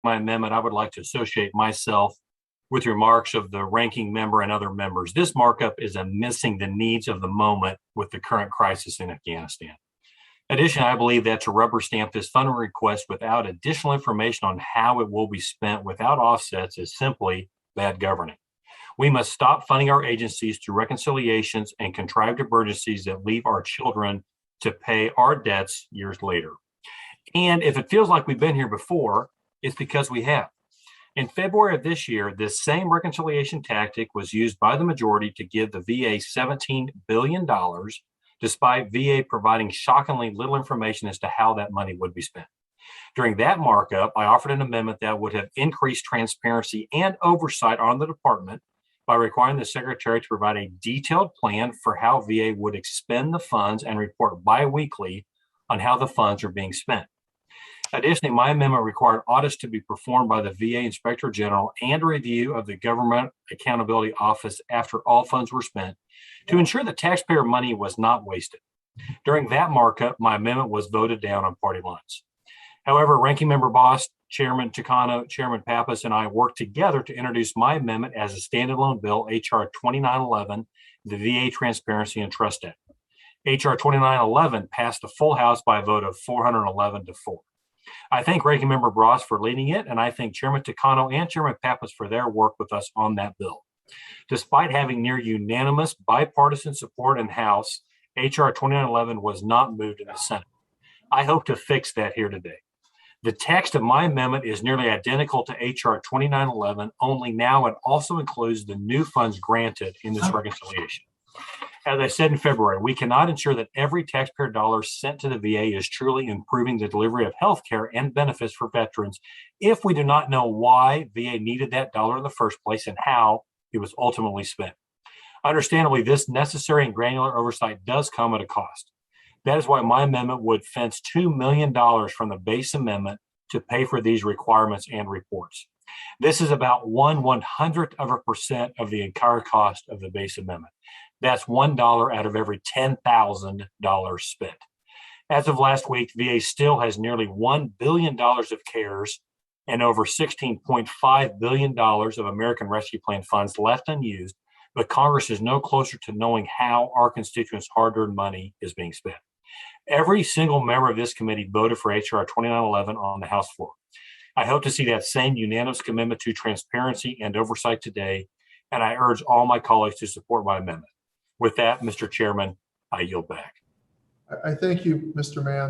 my amendment, I would like to associate myself with remarks of the ranking member and other members. This markup is missing the needs of the moment with the current crisis in Afghanistan. Additionally, I believe that to rubber stamp this funding request without additional information on how it will be spent without offsets is simply bad governing. We must stop funding our agencies through reconciliations and contrived emergencies that leave our children to pay our debts years later. And if it feels like we've been here before, it's because we have. In February of this year, this same reconciliation tactic was used by the majority to give the VA $17 billion, despite VA providing shockingly little information as to how that money would be spent. During that markup, I offered an amendment that would have increased transparency and oversight on the department by requiring the Secretary to provide a detailed plan for how VA would expend the funds and report biweekly on how the funds are being spent. Additionally, my amendment required audits to be performed by the VA Inspector General and a review of the Government Accountability Office after all funds were spent to ensure that taxpayer money was not wasted. During that markup, my amendment was voted down on party lines. However, Ranking Member Boss, Chairman Takano, Chairman Pappas, and I worked together to introduce my amendment as a standalone bill, H.R. 2911, the VA Transparency and Trust Act. H.R. 2911 passed the full House by a vote of 411 to 4. I thank Ranking Member Bross for leading it, and I thank Chairman Takano and Chairman Pappas for their work with us on that bill. Despite having near unanimous bipartisan support in the House, H.R. 2911 was not moved in the Senate. I hope to fix that here today. The text of my amendment is nearly identical to H.R. 2911, only now it also includes the new funds granted in this reconciliation. As I said in February, we cannot ensure that every taxpayer dollar sent to the VA is truly improving the delivery of health care and benefits for veterans if we do not know why VA needed that dollar in the first place and how it was ultimately spent. Understandably, this necessary and granular oversight does come at a cost. That is why my amendment would fence $2 million from the base amendment to pay for these requirements and reports. This is about 1/100% of the entire cost of the base amendment. That's $1 out of every $10,000 spent. As of last week, VA still has nearly $1 billion of CARES and over $16.5 billion of American Rescue Plan funds left unused, but Congress is no closer to knowing how our constituents' hard-earned money is being spent. Every single member of this committee voted for H.R. 2911 on the House floor. I hope to see that same unanimous commitment to transparency and oversight today, and I urge all my colleagues to support my amendment. With that, Mr. Chairman, I yield back. I thank you, Mr. Mann.